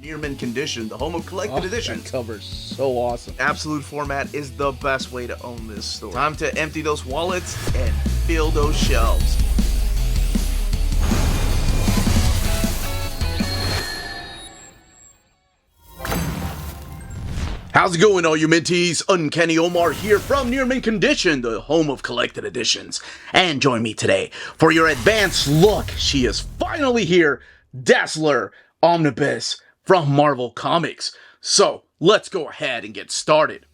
Near mint condition, the home of collected editions. That cover's so awesome. Absolute format is the best way to own this store. Time to empty those wallets and fill those shelves. How's it going, all you minties? Uncanny Omar here from Near Mint Condition, the home of collected editions. And join me today for your advanced look. She is finally here, Dazzler Omnibus from Marvel Comics. So, let's go ahead and get started.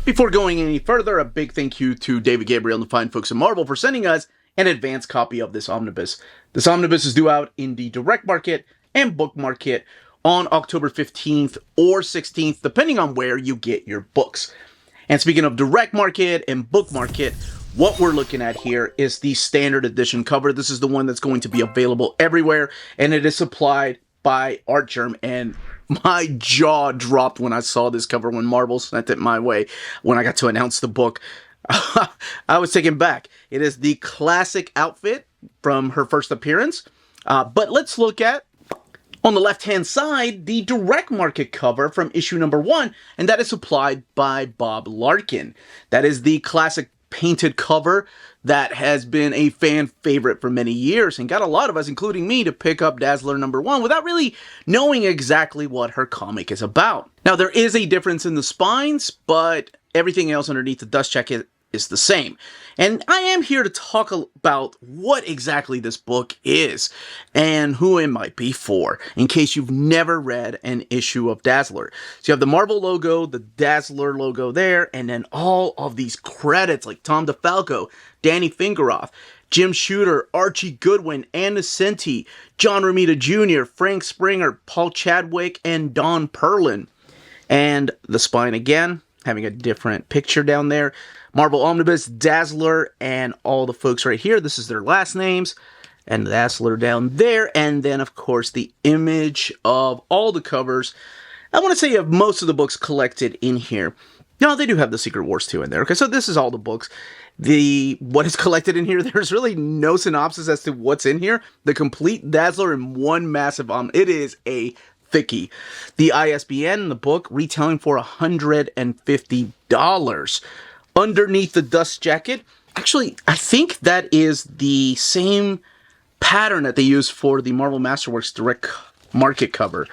Before going any further, a big thank you to David Gabriel and the fine folks at Marvel for sending us an advanced copy of this omnibus. This omnibus is due out in the direct market and book market on October 15th or 16th, depending on where you get your books. And speaking of direct market and book market, what we're looking at here is the standard edition cover. This is the one that's going to be available everywhere, and it is supplied by Artgerm. And my jaw dropped when I saw this cover when Marvel sent it my way when I got to announce the book. I was taken back. It is the classic outfit from her first appearance. But let's look at, on the left-hand side, the direct market cover from issue number 1, and that is supplied by Bob Larkin. That is the classic painted cover that has been a fan favorite for many years and got a lot of us, including me, to pick up Dazzler number 1 without really knowing exactly what her comic is about. Now, there is a difference in the spines, but everything else underneath the dust jacket is the same. And I am here to talk about what exactly this book is and who it might be for, in case you've never read an issue of Dazzler. So you have the Marvel logo, the Dazzler logo there, and then all of these credits like Tom DeFalco, Danny Fingeroth, Jim Shooter, Archie Goodwin, Ann Nocenti, John Romita Jr., Frank Springer, Paul Chadwick, and Don Perlin. And the spine again, having a different picture down there. Marvel Omnibus, Dazzler, and all the folks right here. This is their last names. And Dazzler down there. And then, of course, the image of all the covers. I want to say you have most of the books collected in here. No, they do have the Secret Wars 2 in there. Okay, so this is all the books. What is collected in here, there's really no synopsis as to what's in here. The complete Dazzler in one massive it is a thickie. The ISBN in the book retailing for $150. Underneath the dust jacket, actually, I think that is the same pattern that they use for the Marvel Masterworks direct market cover.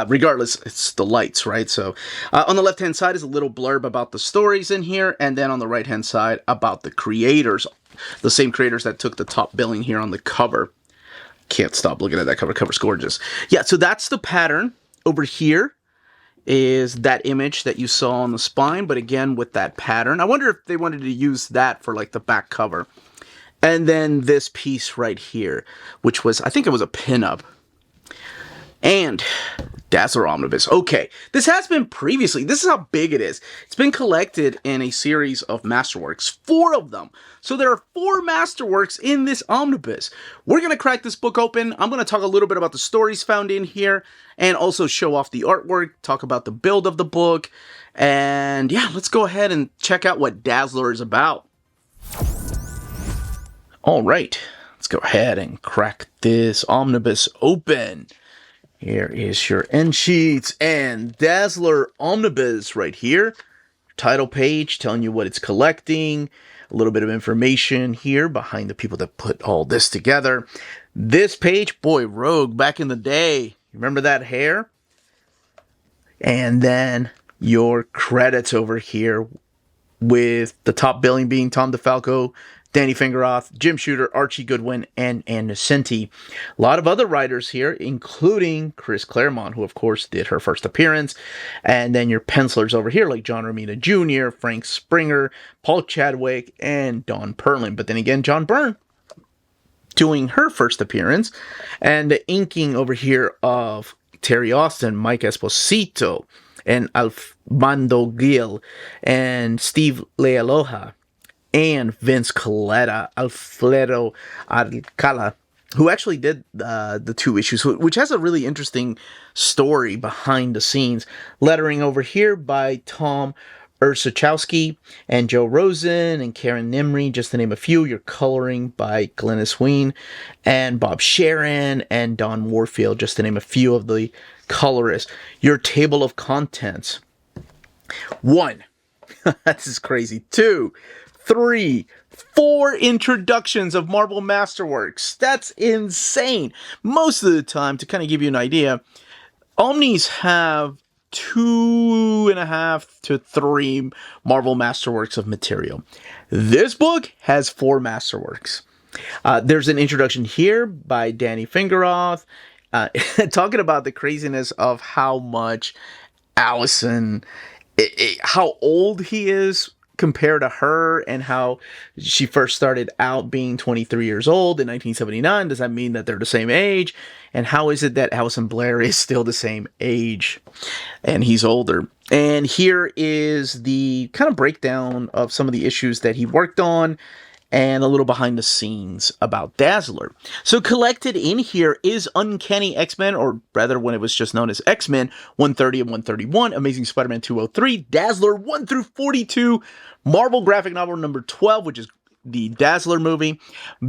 Regardless, it's the lights, right? So on the left-hand side is a little blurb about the stories in here, and then on the right-hand side about the creators, the same creators that took the top billing here on the cover. Can't stop looking at that cover. Cover's gorgeous. Yeah, so that's the pattern. Over here is that image that you saw on the spine, but again with that pattern. I wonder if they wanted to use that for like the back cover. And then this piece right here, which was, I think it was a pinup. And Dazzler Omnibus. Okay, this has been previously, this is how big it is. It's been collected in a series of Masterworks, 4 of them. So there are 4 Masterworks in this omnibus. We're going to crack this book open. I'm going to talk a little bit about the stories found in here and also show off the artwork, talk about the build of the book. And yeah, let's go ahead and check out what Dazzler is about. All right, let's go ahead and crack this omnibus open. Here is your end sheets and Dazzler Omnibus right here. Title page telling you what it's collecting. A little bit of information here behind the people that put all this together. This page, boy, Rogue, back in the day. Remember that hair? And then your credits over here with the top billing being Tom DeFalco, Danny Fingeroth, Jim Shooter, Archie Goodwin, and Ann Nocenti. A lot of other writers here, including Chris Claremont, who of course did her first appearance. And then your pencilers over here, like John Romita Jr., Frank Springer, Paul Chadwick, and Don Perlin. But then again, John Byrne doing her first appearance. And the inking over here of Terry Austin, Mike Esposito, and Alfmando Gil, and Steve Lealoha, and Vince Coletta, Alfredo Alcala, who actually did the 2 issues, which has a really interesting story behind the scenes. Lettering over here by Tom Ursachowski and Joe Rosen and Karen Nimri, just to name a few. Your coloring by Glynis Wein and Bob Sharon and Don Warfield, just to name a few of the colorists. Your table of contents. 1. This is crazy. 2, 3, 4 introductions of Marvel Masterworks. That's insane. Most of the time, to kind of give you an idea, Omnis have 2.5 to 3 Marvel Masterworks of material. This book has 4 Masterworks. There's an introduction here by Danny Fingeroth, talking about the craziness of how much Allison, how old he is compared to her, and how she first started out being 23 years old in 1979. Does that mean that they're the same age? And how is it that Allison Blair is still the same age and he's older? And here is the kind of breakdown of some of the issues that he worked on and a little behind the scenes about Dazzler. So collected in here is Uncanny X-Men, or rather when it was just known as X-Men, 130 and 131, Amazing Spider-Man 203, Dazzler 1 through 42, Marvel graphic novel number 12, which is the Dazzler movie,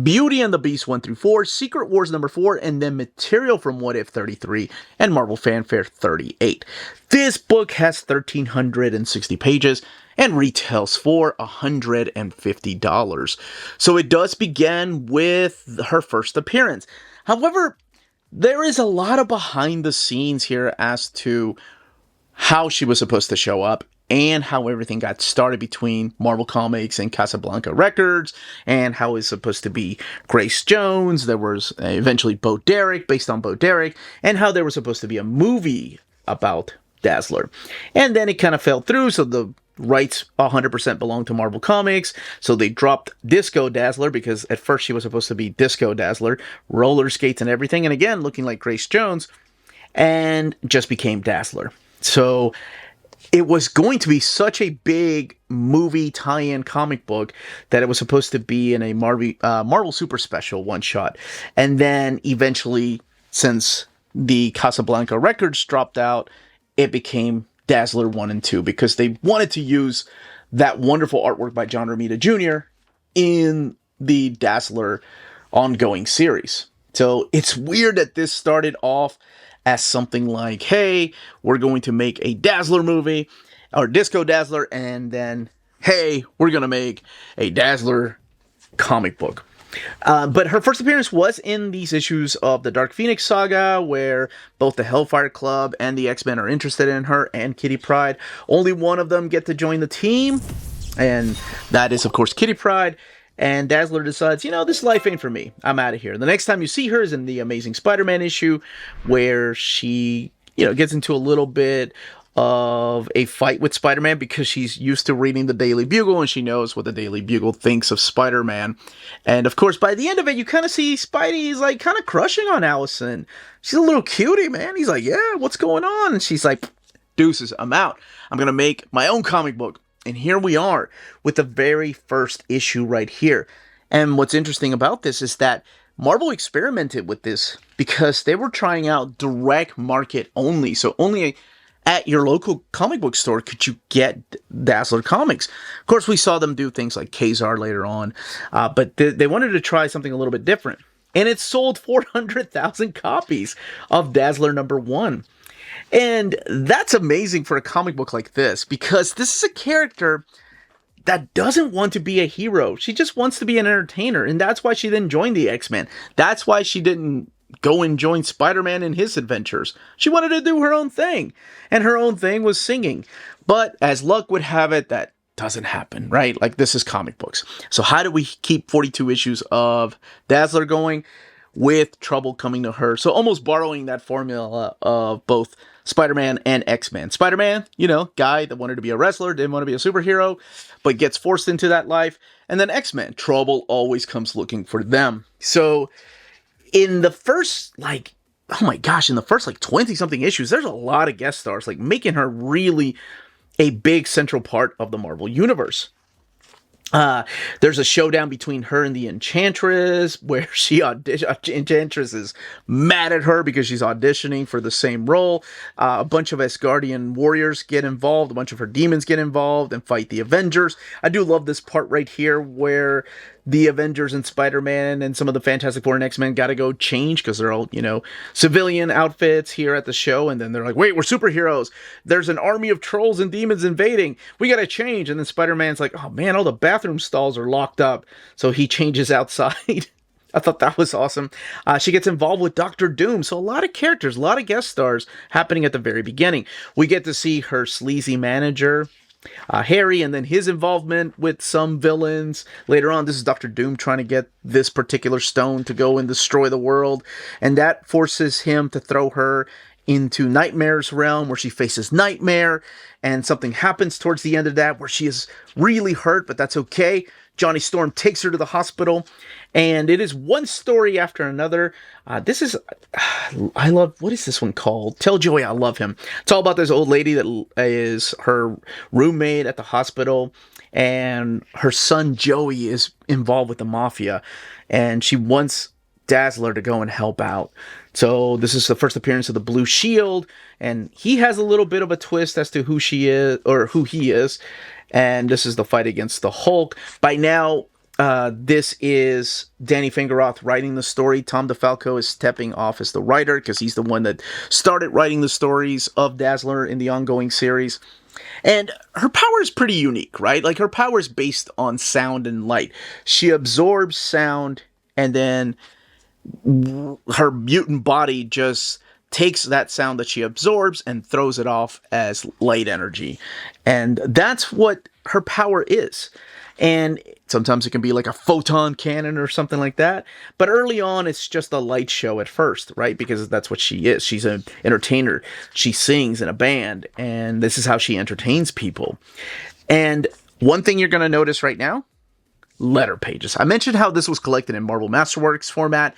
Beauty and the Beast 1 through 4, Secret Wars number 4, and then material from What If 33 and Marvel Fanfare 38. This book has 1,360 pages and retails for $150. So it does begin with her first appearance. However, there is a lot of behind the scenes here as to how she was supposed to show up and how everything got started between Marvel Comics and Casablanca Records, and how it's supposed to be Grace Jones. There was eventually Bo Derek, based on Bo Derek, and how there was supposed to be a movie about Dazzler. And then it kind of fell through, so the rights 100% belonged to Marvel Comics, so they dropped Disco Dazzler, because at first she was supposed to be Disco Dazzler, roller skates and everything, and again, looking like Grace Jones, and just became Dazzler. So it was going to be such a big movie tie-in comic book that it was supposed to be in a Marvel Super Special one-shot. And then eventually, since the Casablanca Records dropped out, it became Dazzler 1 and 2, because they wanted to use that wonderful artwork by John Romita Jr. in the Dazzler ongoing series. So it's weird that this started off as something like, hey, we're going to make a Dazzler movie, or Disco Dazzler, and then, hey, we're going to make a Dazzler comic book. But her first appearance was in these issues of the Dark Phoenix saga, where both the Hellfire Club and the X-Men are interested in her, and Kitty Pryde. Only one of them get to join the team, and that is, of course, Kitty Pryde. And Dazzler decides, this life ain't for me. I'm out of here. The next time you see her is in the Amazing Spider-Man issue, where she, gets into a little bit of a fight with Spider-Man, because she's used to reading the Daily Bugle, and she knows what the Daily Bugle thinks of Spider-Man. And of course, by the end of it, you kind of see Spidey's like kind of crushing on Allison. She's a little cutie, man. He's like, yeah, what's going on? And she's like, deuces, I'm out. I'm going to make my own comic book. And here we are with the very first issue right here. And what's interesting about this is that Marvel experimented with this because they were trying out direct market only. So only at your local comic book store could you get Dazzler comics. Of course, we saw them do things like Kazar later on, but they wanted to try something a little bit different. And it sold 400,000 copies of Dazzler number 1. And that's amazing for a comic book like this, because this is a character that doesn't want to be a hero. She just wants to be an entertainer, and that's why she then joined the X-Men. That's why she didn't go and join Spider-Man in his adventures. She wanted to do her own thing, and her own thing was singing. But as luck would have it, that doesn't happen, right? Like, this is comic books. So how do we keep 42 issues of Dazzler going? With trouble coming to her. So almost borrowing that formula of both Spider-Man and X-Men. Spider-Man, guy that wanted to be a wrestler, didn't want to be a superhero, but gets forced into that life. And then X-Men, trouble always comes looking for them. So in the first, in the first 20-something issues, there's a lot of guest stars, making her really a big central part of the Marvel Universe. There's a showdown between her and the Enchantress, where Enchantress is mad at her because she's auditioning for the same role. A bunch of Asgardian warriors get involved, a bunch of her demons get involved and fight the Avengers. I do love this part right here where the Avengers and Spider-Man and some of the Fantastic Four and X-Men gotta go change because they're all, civilian outfits here at the show, and then they're like, wait, we're superheroes. There's an army of trolls and demons invading. We gotta change. And then Spider-Man's like, oh man, all the bathroom stalls are locked up. So he changes outside. I thought that was awesome. She gets involved with Doctor Doom. So a lot of characters, a lot of guest stars happening at the very beginning. We get to see her sleazy manager, Harry, and then his involvement with some villains. Later on, this is Doctor Doom trying to get this particular stone to go and destroy the world. And that forces him to throw her into Nightmare's realm, where she faces Nightmare. And something happens towards the end of that where she is really hurt, but that's okay. Johnny Storm takes her to the hospital, and it is one story after another. I love, what is this one called? Tell Joey I Love Him. It's all about this old lady that is her roommate at the hospital, and her son Joey is involved with the mafia, and she wants Dazzler to go and help out. So this is the first appearance of the Blue Shield, and he has a little bit of a twist as to who she is, or who he is. And this is the fight against the Hulk. By now, this is Danny Fingeroth writing the story. Tom DeFalco is stepping off as the writer because he's the one that started writing the stories of Dazzler in the ongoing series. And her power is pretty unique, right? Like, her power is based on sound and light. She absorbs sound, and then her mutant body just takes that sound that she absorbs and throws it off as light energy. And that's what her power is. And sometimes it can be like a photon cannon or something like that. But early on, it's just a light show at first, right? Because that's what she is. She's an entertainer. She sings in a band, and this is how she entertains people. And one thing you're going to notice right now, letter pages. I mentioned how this was collected in Marvel Masterworks format,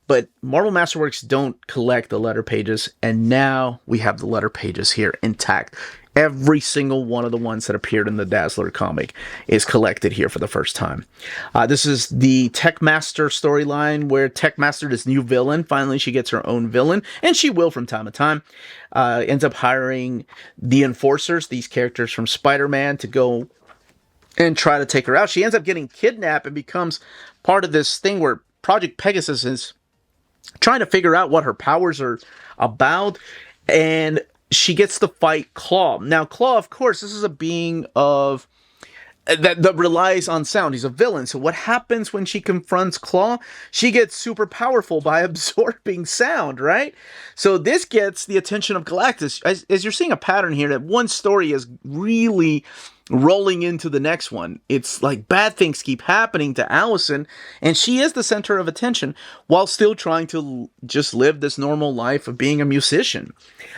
but Marvel Masterworks don't collect the letter pages, and now we have the letter pages here intact. Every single one of the ones that appeared in the Dazzler comic is collected here for the first time. This is the Techmaster storyline, where Techmaster, this new villain, finally she gets her own villain, and she will from time to time, ends up hiring the Enforcers, these characters from Spider-Man, to go and try to take her out. She ends up getting kidnapped and becomes part of this thing where Project Pegasus is trying to figure out what her powers are about, and she gets to fight Claw. Now, Claw, of course, this is a being of that relies on sound. He's a villain. So what happens when she confronts Claw? She gets super powerful by absorbing sound, right? So this gets the attention of Galactus. As you're seeing a pattern here, that one story is really rolling into the next one. It's like bad things keep happening to Allison, and she is the center of attention while still trying to just live this normal life of being a musician.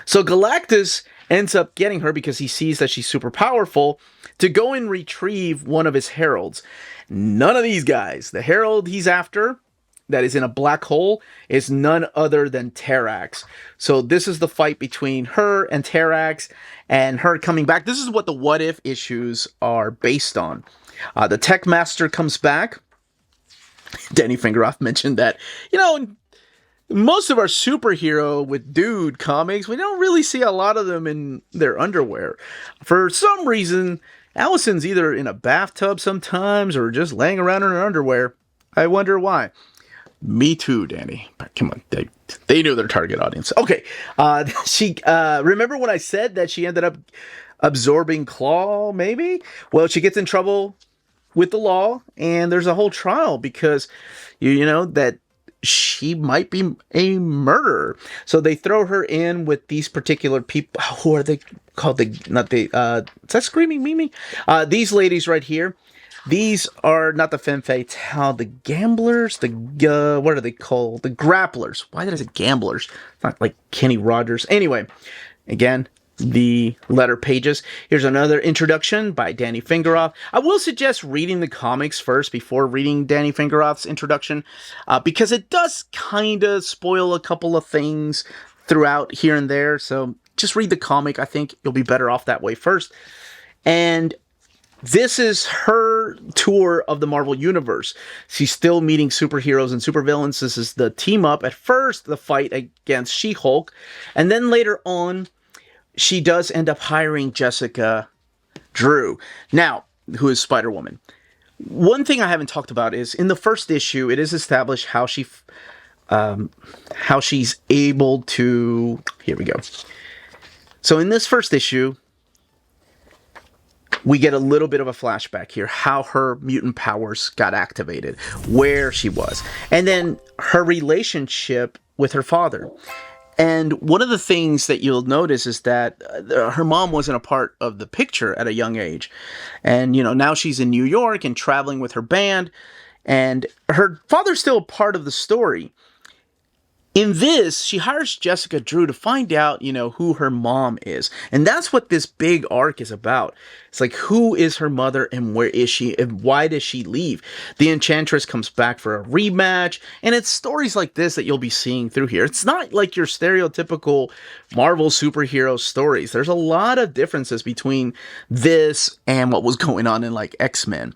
So Galactus ends up getting her because he sees that she's super powerful to go and retrieve one of his heralds. None of these guys, the herald he's after, that is in a black hole, is none other than Terrax. So this is the fight between her and Terrax, and her coming back. This is what the What If issues are based on. The Techmaster comes back. Danny Fingeroth mentioned that, most of our superhero with dude comics, we don't really see a lot of them in their underwear. For some reason, Allison's either in a bathtub sometimes or just laying around in her underwear. I wonder why. Me too, Danny. Come on, they knew their target audience. Okay, she remember when I said that she ended up absorbing Claw, maybe? Well, she gets in trouble with the law, and there's a whole trial because, that she might be a murderer. So they throw her in with these particular people. Who are they called? Is that Screaming Mimi? These ladies right here. These are not the femme fatale, the gamblers, what are they called? The grapplers. Why did I say gamblers? It's not like Kenny Rogers. Anyway, again, the letter pages. Here's another introduction by Danny Fingeroth. I will suggest reading the comics first before reading Danny Fingeroth's introduction, because it does kind of spoil a couple of things throughout here and there. So just read the comic. I think you'll be better off that way first. And this is her tour of the Marvel Universe. She's still meeting superheroes and supervillains. This is the team up. At first, the fight against She-Hulk. And then later on, she does end up hiring Jessica Drew. Now, who is Spider-Woman. One thing I haven't talked about is in the first issue, it is established how she's able to... Here we go. So in this first issue, we get a little bit of a flashback here, how her mutant powers got activated, where she was, and then her relationship with her father. And one of the things that you'll notice is that her mom wasn't a part of the picture at a young age. And, you know, now she's in New York and traveling with her band, and her father's still a part of the story. In this, she hires Jessica Drew to find out, you know, who her mom is. And that's what this big arc is about. It's like, who is her mother and where is she and why does she leave? The Enchantress comes back for a rematch. And it's stories like this that you'll be seeing through here. It's not like your stereotypical Marvel superhero stories. There's a lot of differences between this and what was going on in like X-Men.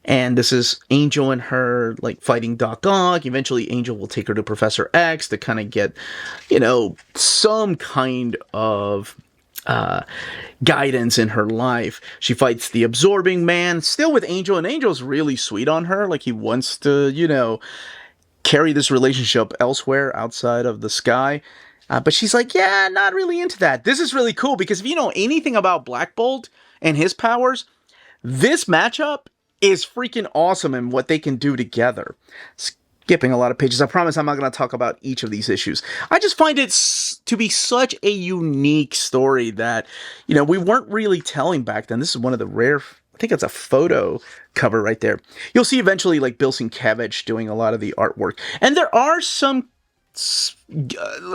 And this is Angel and her, like, fighting Doc Ock. Eventually, Angel will take her to Professor X to kind of get, you know, some kind of guidance in her life. She fights the Absorbing Man, still with Angel, and Angel's really sweet on her. Like, he wants to, you know, carry this relationship elsewhere outside of the sky. But she's like, yeah, not really into that. This is really cool, because if you know anything about Black Bolt and his powers, this matchup is freaking awesome and what they can do together. Skipping a lot of pages. I promise I'm not going to talk about each of these issues. I just find it to be such a unique story that, you know, we weren't really telling back then. This is one of the rare, I think it's a photo cover right there. You'll see eventually like Bill Sienkiewicz doing a lot of the artwork. And there are some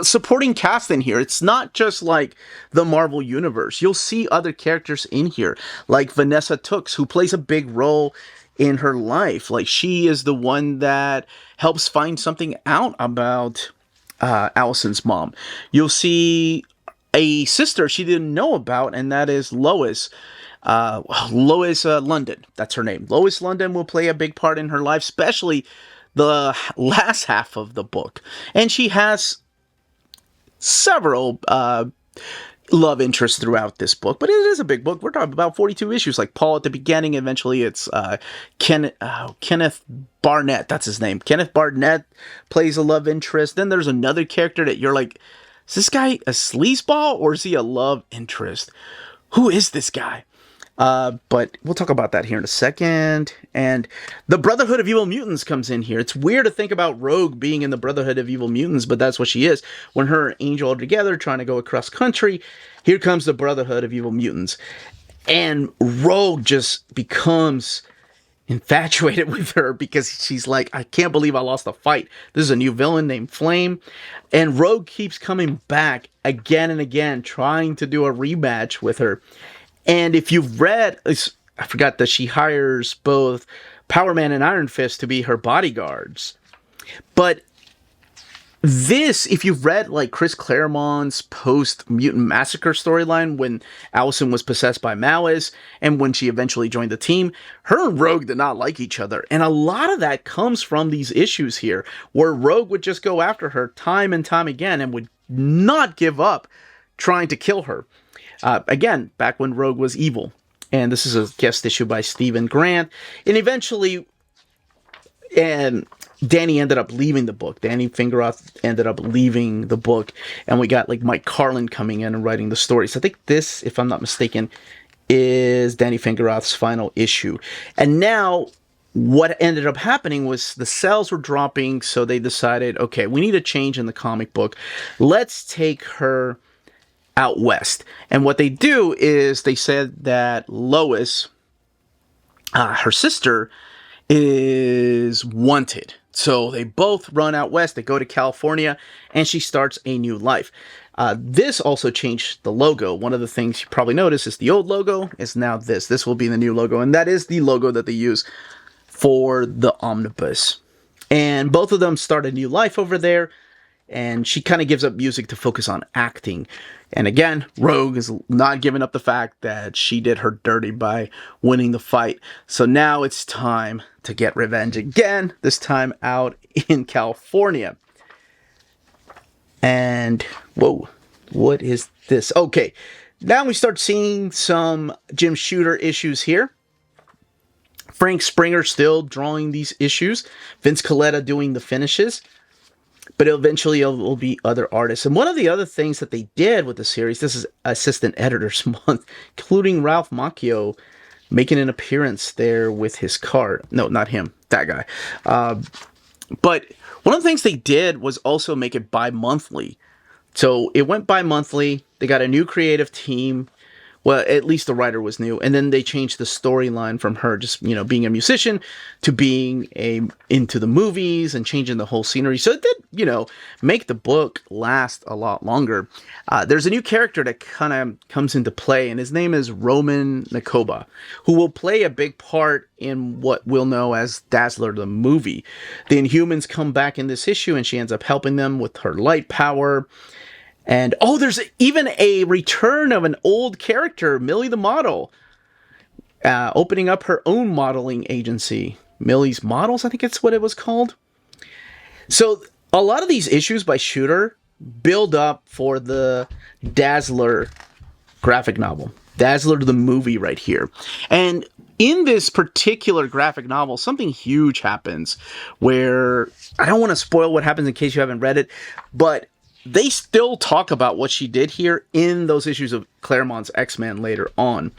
supporting cast in here. It's not just like the Marvel Universe. You'll see other characters in here, like Vanessa Tooks, who plays a big role in her life. Like, she is the one that helps find something out about Allison's mom. You'll see a sister she didn't know about, and that is Lois. Lois London, that's her name. Lois London will play a big part in her life, especially the last half of the book. And she has several love interests throughout this book, but it is a big book. We're talking about 42 issues, like Paul at the beginning. Eventually it's Kenneth Barnett, that's his name. Kenneth Barnett plays a love interest. Then there's another character that you're like, is this guy a sleazeball or is he a love interest? Who is this guy? But we'll talk about that here in a second. And the Brotherhood of Evil Mutants comes in here. It's weird to think about Rogue being in the Brotherhood of Evil Mutants, but that's what she is. When her and Angel are together trying to go across country, here comes the Brotherhood of Evil Mutants. And Rogue just becomes infatuated with her because she's like, I can't believe I lost a fight. This is a new villain named Flame. And Rogue keeps coming back again and again, trying to do a rematch with her. And if you've read, I forgot that she hires both Power Man and Iron Fist to be her bodyguards. But this, if you've read like Chris Claremont's post-Mutant Massacre storyline when Allison was possessed by Malice and when she eventually joined the team, her and Rogue did not like each other. And a lot of that comes from these issues here, where Rogue would just go after her time and time again and would not give up trying to kill her. Again, back when Rogue was evil. And this is a guest issue by Stephen Grant. And eventually, Danny ended up leaving the book. Danny Fingeroth ended up leaving the book. And we got like Mike Carlin coming in and writing the story. So I think this, if I'm not mistaken, is Danny Fingeroth's final issue. And now what ended up happening was the sales were dropping. So they decided, okay, we need a change in the comic book. Let's take her out west. And what they do is they said that Lois, her sister, is wanted. So they both run out west. They go to California and she starts a new life. This also changed the logo. One of the things you probably noticed is the old logo is now this. This will be the new logo. And that is the logo that they use for the omnibus. And both of them start a new life over there. and she kind of gives up music to focus on acting. And again, Rogue is not giving up the fact that she did her dirty by winning the fight. So now it's time to get revenge again, this time out in California. And, whoa, what is this? Okay, now we start seeing some Jim Shooter issues here. Frank Springer still drawing these issues. Vince Colletta doing the finishes. But eventually it will be other artists. And one of the other things that they did with the series, this is Assistant Editors Month, including Ralph Macchio making an appearance there with his card. No, not him. That guy. But one of the things they did was also make it bi-monthly. So it went bi-monthly. They got a new creative team. Well, at least the writer was new. And then they changed the storyline from her just, being a musician to being into the movies and changing the whole scenery. So it did, make the book last a lot longer. There's a new character that kind of comes into play, and his name is Roman Nakoba, who will play a big part in what we'll know as Dazzler the movie. The Inhumans come back in this issue, and she ends up helping them with her light power. And, there's even a return of an old character, Millie the Model, opening up her own modeling agency. Millie's Models, I think it's what it was called. So, a lot of these issues by Shooter build up for the Dazzler graphic novel. Dazzler the movie right here. And in this particular graphic novel, something huge happens where, I don't want to spoil what happens in case you haven't read it, but they still talk about what she did here in those issues of Claremont's X-Men later on.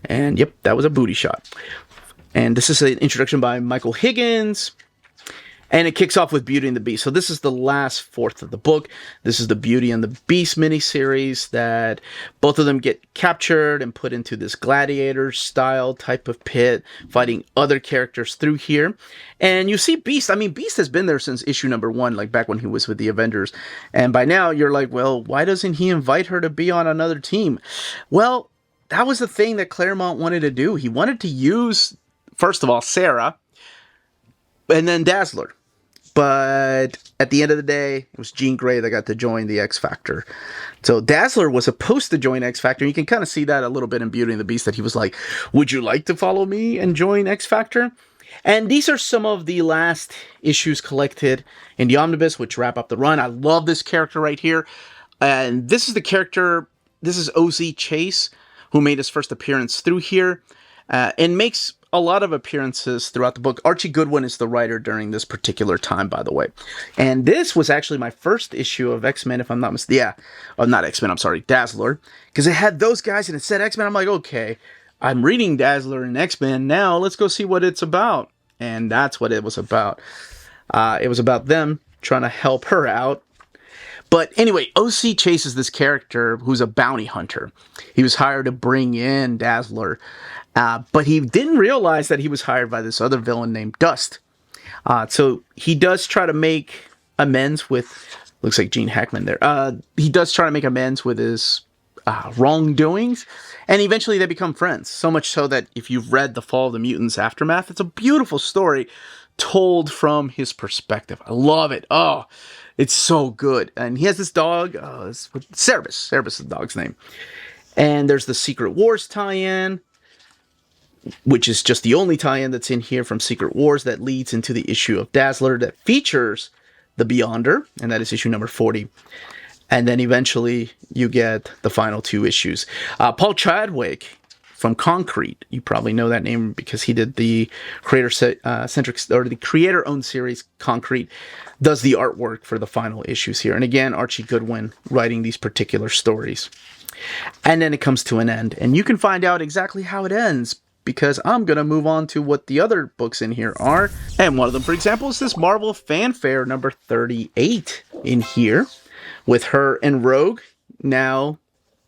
And yep, that was a booty shot. And this is an introduction by Michael Higgins. And it kicks off with Beauty and the Beast. So this is the last fourth of the book. This is the Beauty and the Beast miniseries that both of them get captured and put into this gladiator-style type of pit, fighting other characters through here. And you see Beast. I mean, Beast has been there since issue number 1, like back when he was with the Avengers. And by now, you're like, well, why doesn't he invite her to be on another team? Well, that was the thing that Claremont wanted to do. He wanted to use, first of all, Sarah, and then Dazzler. But at the end of the day, it was Jean Grey that got to join the X Factor. So Dazzler was supposed to join X Factor. You can kind of see that a little bit in Beauty and the Beast, that he was like, would you like to follow me and join X Factor? And these are some of the last issues collected in the Omnibus, which wrap up the run. I love this character right here. And this is the character, this is O.Z. Chase, who made his first appearance through here, and makes a lot of appearances throughout the book. Archie Goodwin is the writer during this particular time, by the way. And this was actually my first issue of X-Men, if I'm not mistaken. Yeah, not X-Men, I'm sorry, Dazzler. Because it had those guys and it said X-Men. I'm like, okay, I'm reading Dazzler and X-Men now. Let's go see what it's about. And that's what it was about. It was about them trying to help her out. But anyway, O.C. chases this character who's a bounty hunter. He was hired to bring in Dazzler. But he didn't realize that he was hired by this other villain named Dust. So he does try to make amends with, looks like Gene Hackman there. He does try to make amends with his wrongdoings. And eventually they become friends. So much so that if you've read The Fall of the Mutants Aftermath, it's a beautiful story told from his perspective. I love it. Oh, it's so good. And he has this dog, Cerebus. Cerebus is the dog's name. And there's the Secret Wars tie-in, which is just the only tie-in that's in here from Secret Wars that leads into the issue of Dazzler that features the Beyonder, and that is issue number 40. And then eventually you get the final 2 issues. Paul Chadwick from Concrete, you probably know that name because he did the the creator-owned series Concrete, does the artwork for the final issues here. And again, Archie Goodwin writing these particular stories. And then it comes to an end, and you can find out exactly how it ends, because I'm going to move on to what the other books in here are. And one of them, for example, is this Marvel Fanfare number 38 in here, with her and Rogue now,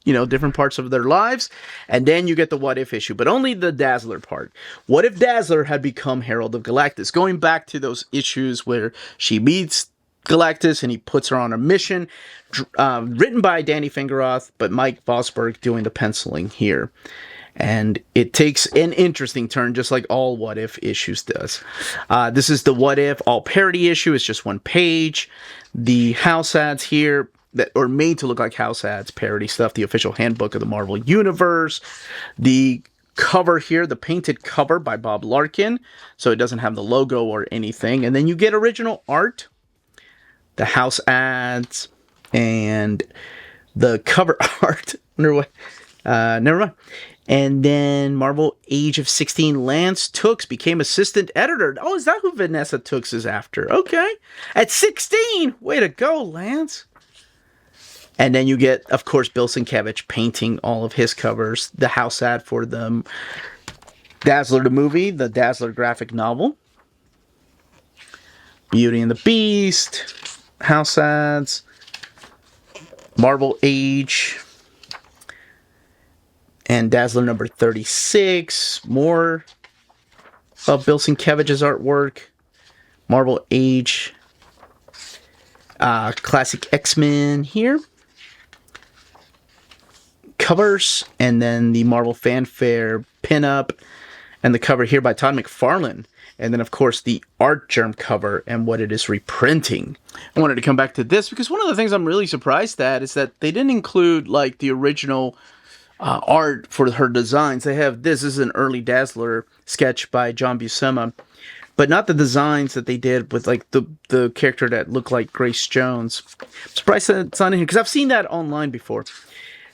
different parts of their lives. And then you get the What If issue, but only the Dazzler part. What if Dazzler had become Herald of Galactus? Going back to those issues where she meets Galactus and he puts her on a mission, written by Danny Fingeroth, but Mike Vosberg doing the penciling here. And it takes an interesting turn, just like all What If issues does. This is the What If all parody issue. It's just one page. The house ads here that are made to look like house ads, parody stuff. The official handbook of the Marvel Universe. The cover here, the painted cover by Bob Larkin, so it doesn't have the logo or anything. And then you get original art, the house ads, and the cover art. Never mind. And then Marvel Age of 16 Lance Tooks became assistant editor. Oh, is that who Vanessa Tooks is after? Okay. At 16! Way to go, Lance. And then you get, of course, Bill Sienkiewicz painting all of his covers. The house ad for the Dazzler the movie, the Dazzler graphic novel. Beauty and the Beast. House ads. Marvel Age. And Dazzler number 36. More of Bill Sienkiewicz's artwork. Marvel Age. Classic X-Men here. Covers. And then the Marvel Fanfare pinup. And the cover here by Todd McFarlane. And then, of course, the Art Germ cover and what it is reprinting. I wanted to come back to this because one of the things I'm really surprised at is that they didn't include, like, the original art for her designs. They have this is an early Dazzler sketch by John Buscema, but not the designs that they did with, like, the character that looked like Grace Jones. I'm surprised that it's not in here because I've seen that online before.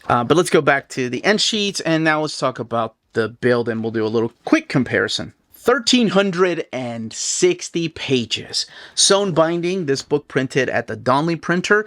But let's go back to the end sheets, and now let's talk about the build, and we'll do a little quick comparison. 1,360 pages. Sewn binding, this book printed at the Donnelly printer.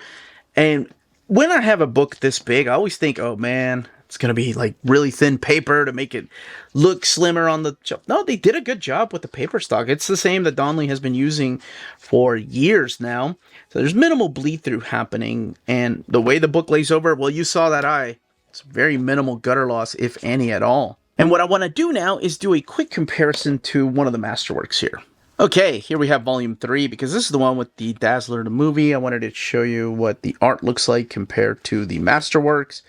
And when I have a book this big, I always think, oh man, it's going to be like really thin paper to make it look slimmer on the shelf. No, they did a good job with the paper stock. It's the same that Donnelly has been using for years now. So there's minimal bleed through happening. And the way the book lays over, well, you saw that eye. It's very minimal gutter loss, if any at all. And what I want to do now is do a quick comparison to one of the Masterworks here. Okay, here we have Volume 3, because this is the one with the Dazzler the movie. I wanted to show you what the art looks like compared to the Masterworks.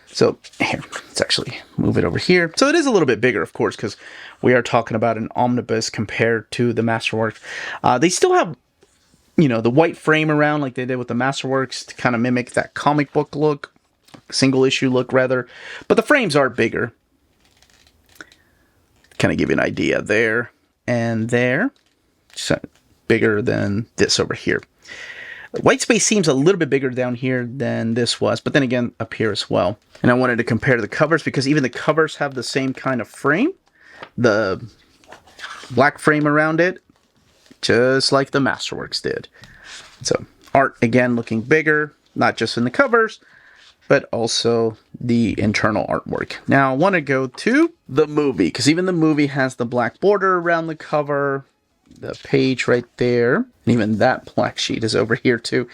So, here, let's actually move it over here. So it is a little bit bigger, of course, because we are talking about an omnibus compared to the Masterworks. They still have, you know, the white frame around like they did with the Masterworks to kind of mimic that comic book look, single issue look rather. But the frames are bigger. Kind of give you an idea there and there. So bigger than this over here. White space seems a little bit bigger down here than this was, but then again up here as well. And I wanted to compare the covers because even the covers have the same kind of frame. The black frame around it, just like the Masterworks did. So art again looking bigger, not just in the covers, but also the internal artwork. Now, I want to go to the movie, because even the movie has the black border around the cover, the page right there, and even that black sheet is over here too.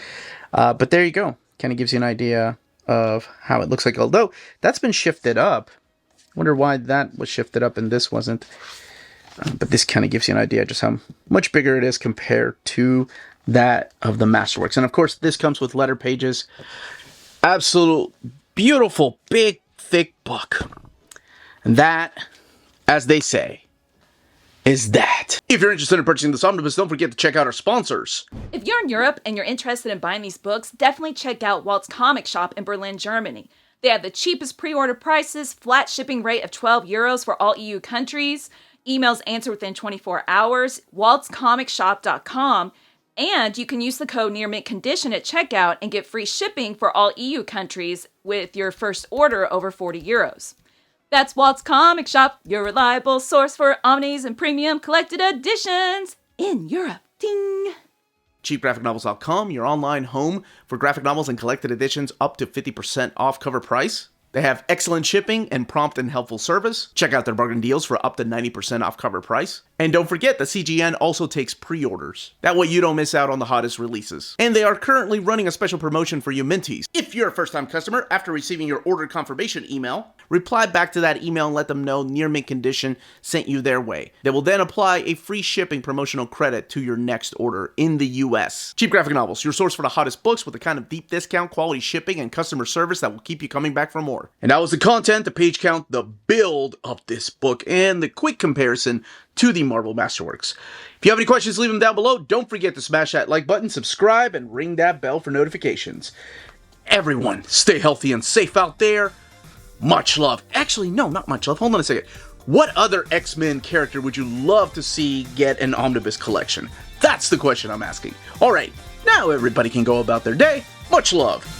But there you go. Kind of gives you an idea of how it looks like, although that's been shifted up. I wonder why that was shifted up and this wasn't. But this kind of gives you an idea just how much bigger it is compared to that of the Masterworks. And of course, this comes with letter pages. Absolute beautiful, big, thick book. And that, as they say, is that. If you're interested in purchasing this omnibus, don't forget to check out our sponsors. If you're in Europe and you're interested in buying these books, definitely check out Walt's Comic Shop in Berlin, Germany. They have the cheapest pre-order prices, flat shipping rate of €12 for all EU countries, emails answered within 24 hours, waltscomicshop.com, and you can use the code nearmintcondition at checkout and get free shipping for all EU countries with your first order over €40. That's Walt's Comic Shop, your reliable source for omnis and premium collected editions in Europe. Ding! CheapGraphicNovels.com, your online home for graphic novels and collected editions up to 50% off cover price. They have excellent shipping and prompt and helpful service. Check out their bargain deals for up to 90% off cover price. And don't forget that CGN also takes pre-orders. That way you don't miss out on the hottest releases. And they are currently running a special promotion for you Minties. If you're a first-time customer, after receiving your order confirmation email, reply back to that email and let them know Near Mint Condition sent you their way. They will then apply a free shipping promotional credit to your next order in the US. Cheap Graphic Novels, your source for the hottest books with the kind of deep discount, quality shipping, and customer service that will keep you coming back for more. And that was the content, the page count, the build of this book, and the quick comparison to the Marvel Masterworks. If you have any questions, leave them down below. Don't forget to smash that like button, subscribe, and ring that bell for notifications. Everyone, stay healthy and safe out there. Much love. Actually, no, not much love. Hold on a second. What other X-Men character would you love to see get an omnibus collection? That's the question I'm asking. All right, now everybody can go about their day. Much love.